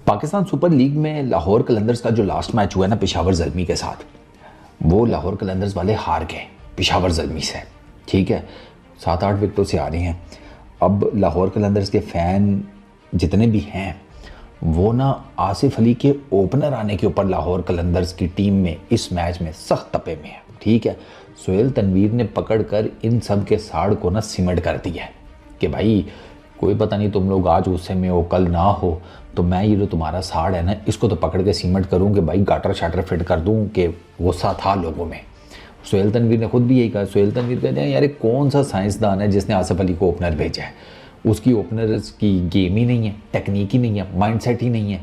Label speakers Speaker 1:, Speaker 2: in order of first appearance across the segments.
Speaker 1: Pakistan super league में लाहौर कलंदर्स का जो लास्ट मैच हुआ है ना पेशावर ज़ल्मी के साथ, वो लाहौर कलंदर्स वाले हार गए पेशावर ज़ल्मी से। ठीक है, 7-8 विकेटों से आ रही हैं। अब लाहौर कलंदर्स के फ़ैन जितने भी हैं वो ना आसिफ अली के ओपनर आने के ऊपर लाहौर कलंदर्स की टीम में इस मैच में सख्त तपे में है। ठीक है, सोहेल तनवीर ने पकड़ कर इन सब के साड़ को ना सिमट कर दिया है कि भाई कोई पता नहीं तुम लोग आज गुस्से में हो कल ना हो, तो मैं ये जो तुम्हारा साड़ है ना इसको तो पकड़ के सीमेंट करूँ कि भाई गाटर शाटर फिट कर दूँ कि गुस्सा था लोगों में। सोहेल तनवीर ने खुद भी यही कहा। सोहेल तनवीर कहते हैं यार कौन सा साइंसदान है जिसने आसिफ अली को ओपनर भेजा है, उसकी ओपनर्स की गेम ही नहीं है, टेक्निक ही नहीं है, माइंडसेट ही नहीं है।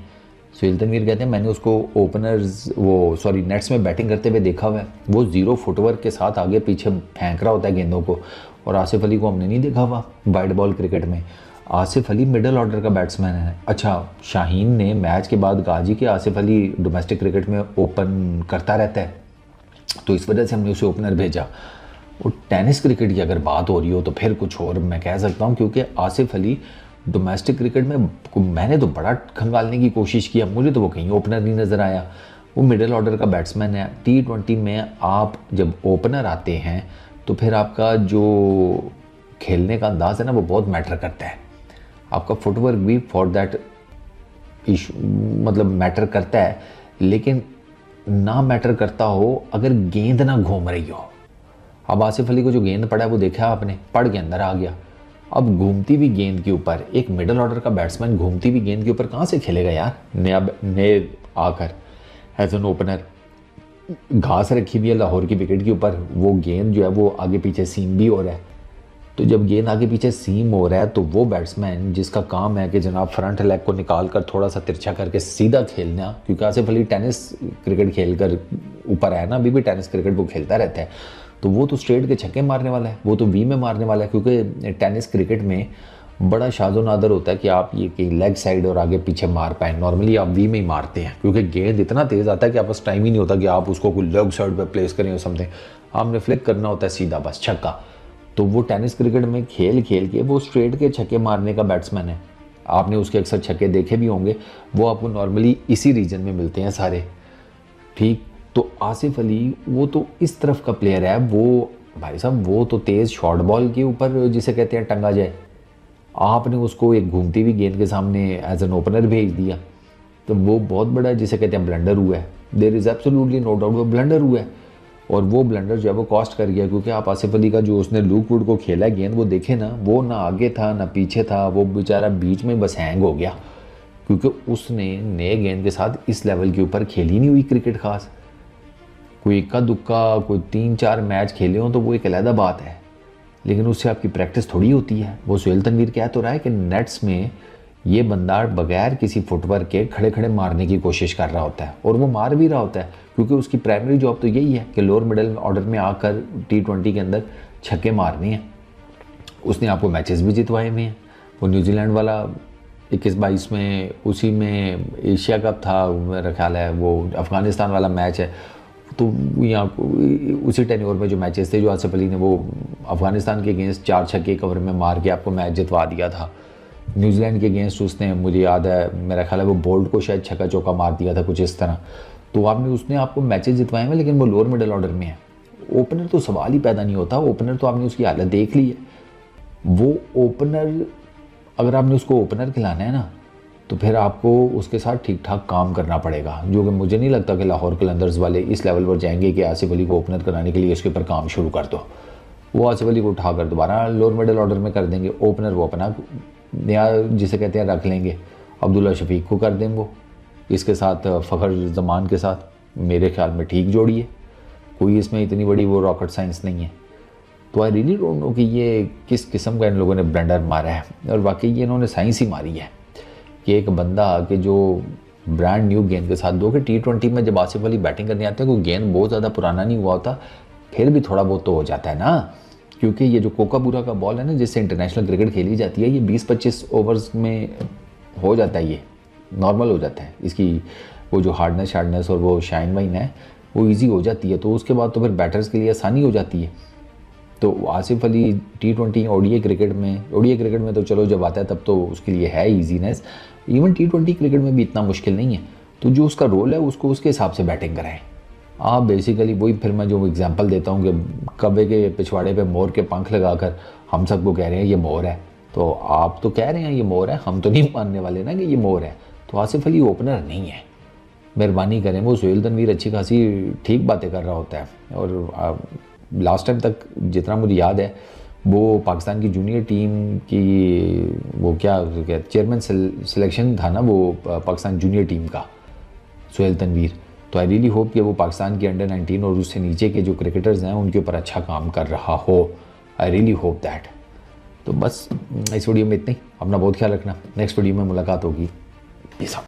Speaker 1: सोहेल तनवीर कहते हैं मैंने उसको ओपनर्स नेट्स में बैटिंग करते हुए देखा हुआ है, वो 0 फुटवर्क के साथ आगे पीछे फेंक रहा होता है गेंदों को, और आसिफ अली को हमने नहीं देखा हुआ वाइड बॉल क्रिकेट में। आसिफ अली मिडल ऑर्डर का बैट्समैन है। अच्छा, शाहीन ने मैच के बाद कहा जी कि आसिफ अली डोमेस्टिक क्रिकेट में ओपन करता रहता है, तो इस वजह से हमने उसे ओपनर भेजा। और टेनिस क्रिकेट की अगर बात हो रही हो तो फिर कुछ और मैं कह सकता हूँ, क्योंकि आसिफ अली डोमेस्टिक क्रिकेट में मैंने तो बड़ा खंगालने की कोशिश किया, मुझे तो वो कहीं ओपनर नहीं नज़र आया। वो मिडिल ऑर्डर का बैट्समैन है। T20 में आप जब ओपनर आते हैं तो फिर आपका जो खेलने का अंदाज़ है ना वो बहुत मैटर करता है, आपका फुटवर्क भी फॉर दैट इशू मतलब मैटर करता है। लेकिन ना मैटर करता हो अगर गेंद ना घूम रही हो। अब आसिफ अली को जो गेंद पड़ा है वो देखा आपने, पड़ के अंदर आ गया। अब घूमती हुई गेंद के ऊपर एक मिडिल ऑर्डर का बैट्समैन घूमती हुई गेंद के ऊपर कहाँ से खेलेगा यार। नए आकर एज एन ओपनर घास रखी हुई है लाहौर की विकेट के ऊपर, वो गेंद जो है वो आगे पीछे सीम भी हो रहा है। तो जब गेंद आगे पीछे सीम हो रहा है तो वो बैट्समैन जिसका काम है कि जनाब फ्रंट लेग को निकाल कर थोड़ा सा तिरछा करके सीधा खेलना, क्योंकि आसिफ अली टेनिस क्रिकेट खेल कर ऊपर है ना, अभी भी टेनिस क्रिकेट वो खेलता रहता है, तो वो तो स्ट्रेट के छक्के मारने वाला है, वो तो वी में मारने वाला है। क्योंकि टेनिस क्रिकेट में बड़ा शाज़ो नादर होता है कि आप ये कि लेग साइड और आगे पीछे मार पाएँ। नॉर्मली आप वी में ही मारते हैं क्योंकि गेंद इतना तेज़ आता है कि आप पास टाइम ही नहीं होता कि आप उसको कोई लेग साइड पर प्लेस करें और समथिंग, आपने फ्लिक करना होता है सीधा बस छक्का। तो वो टेनिस क्रिकेट में खेल खेल के वो स्ट्रेट के छक्के मारने का बैट्समैन है। आपने उसके अक्सर छक्के देखे भी होंगे, वो आपको नॉर्मली इसी रीजन में मिलते हैं सारे। ठीक, तो आसिफ अली वो तो इस तरफ का प्लेयर है, वो भाई साहब वो तो तेज़ शॉर्ट बॉल के ऊपर जिसे कहते हैं टंगा जाए, आपने उसको एक घूमती हुई गेंद के सामने एज एन ओपनर भेज दिया, तो वो बहुत बड़ा जिसे कहते हैं ब्लंडर हुआ है। There is absolutely no doubt वो ब्लंडर हुआ है, और वो ब्लंडर जो है वो कॉस्ट कर गया। क्योंकि आप आसिफ अली का जो उसने लूक वुड को खेला है गेंद वो देखे ना, वो ना आगे था ना पीछे था, वो बेचारा बीच में बस हैंग हो गया, क्योंकि उसने नए गेंद के साथ इस लेवल के ऊपर खेली नहीं हुई क्रिकेट खास। कोई इक्का दुक्का कोई 3-4 मैच खेले हों तो वो एक अलग बात है, लेकिन उससे आपकी प्रैक्टिस थोड़ी होती है। वो सोहेल तनवीर कह तो रहा है कि नेट्स में ये बंदा बगैर किसी फुटवर्क के खड़े खड़े मारने की कोशिश कर रहा होता है, और वो मार भी रहा होता है, क्योंकि उसकी प्राइमरी जॉब तो यही है कि लोअर मिडल ऑर्डर में आकर T20 के अंदर छक्के मारने हैं। उसने आपको मैचेस भी जितवाए हुए हैं। वो न्यूजीलैंड वाला 21-22 में, उसी में एशिया कप था मेरा ख्याल है, वो अफ़गानिस्तान वाला मैच है, तो यहाँ उसी टेन्योर में जो मैचेस थे जो आसिफ अली ने वो अफ़गानिस्तान के अगेंस्ट 4 छक्के कवर में मार के आपको मैच जितवा दिया था। न्यूजीलैंड के अगेंस्ट उसने, मुझे याद है मेरा ख्याल है वो बोल्ट को शायद छक्का चौका मार दिया था कुछ इस तरह। तो आपने उसने आपको मैचेस जितवाए हैं, लेकिन वो लोअर मिडल ऑर्डर में है। ओपनर तो सवाल ही पैदा नहीं होता, ओपनर तो आपने उसकी हालत देख ली है। वो ओपनर अगर आपने उसको ओपनर खिलाना है ना तो फिर आपको उसके साथ ठीक ठाक काम करना पड़ेगा, जो कि मुझे नहीं लगता कि लाहौर कलंदर्स वाले इस लेवल पर जाएंगे कि आसिफ अली को ओपनर कराने के लिए उसके ऊपर काम शुरू कर दो। वो आसिफ अली को उठाकर दोबारा लोअर मिडल ऑर्डर में कर देंगे, ओपनर वो अपना नया जिसे कहते हैं रख लेंगे, अब्दुल्ला शफीक को कर दें वो, इसके साथ फ़खर जमान के साथ मेरे ख्याल में ठीक जोड़ी है, कोई इसमें इतनी बड़ी वो रॉकेट साइंस नहीं है। तो आई रियली डोंट नो कि ये किस किस्म का इन लोगों ने ब्लेंडर मारा है, और वाकई ये इन्होंने साइंस ही मारी है कि एक बंदा कि जो ब्रांड न्यू गेंद के साथ दो कि T20 में जब आसिफ अली बैटिंग करने आते हैं कोई गेंद बहुत ज़्यादा पुराना नहीं हुआ होता, फिर भी थोड़ा बहुत तो हो जाता है ना, क्योंकि ये जो कोकाबूरा का बॉल है ना जिससे इंटरनेशनल क्रिकेट खेली जाती है, ये 20-25 ओवर्स में हो जाता है, ये नॉर्मल हो जाता है, इसकी वो जो हार्डनेस और वो शाइन वाइन है वो ईजी हो जाती है, तो उसके बाद तो फिर बैटर्स के लिए आसानी हो जाती है। तो Asif Ali T20 ODI cricket में तो चलो जब आता है तब तो उसके लिए है ईजीनेस, इवन T20 क्रिकेट में भी इतना मुश्किल नहीं है, तो जो उसका रोल है उसको उसके हिसाब से बैटिंग कराएं आप। बेसिकली वही फिर मैं जो एग्जांपल देता हूँ कि कब्बे के पिछवाड़े पे मोर के पंख लगाकर हम सबको कह रहे हैं ये मोर है, तो आप तो कह रहे हैं ये मोर है, हम तो नहीं मानने वाले ना कि ये मोर है। तो आसिफ अली ओपनर नहीं है, मेहरबानी करें। वो सुहेल तनवीर अच्छी खासी ठीक बातें कर रहा होता है, और लास्ट टाइम तक जितना मुझे याद है वो पाकिस्तान की जूनियर टीम की वो क्या चेयरमैन सिलेक्शन था ना वो पाकिस्तान जूनियर टीम का, सुहेल तनवीर। तो आई रियली होप कि वो पाकिस्तान के अंडर 19 और उससे नीचे के जो क्रिकेटर्स हैं उनके ऊपर अच्छा काम कर रहा हो। I really hope that. तो बस इस वीडियो में इतना ही। अपना बहुत ख्याल रखना, नेक्स्ट वीडियो में मुलाकात होगी। Peace out.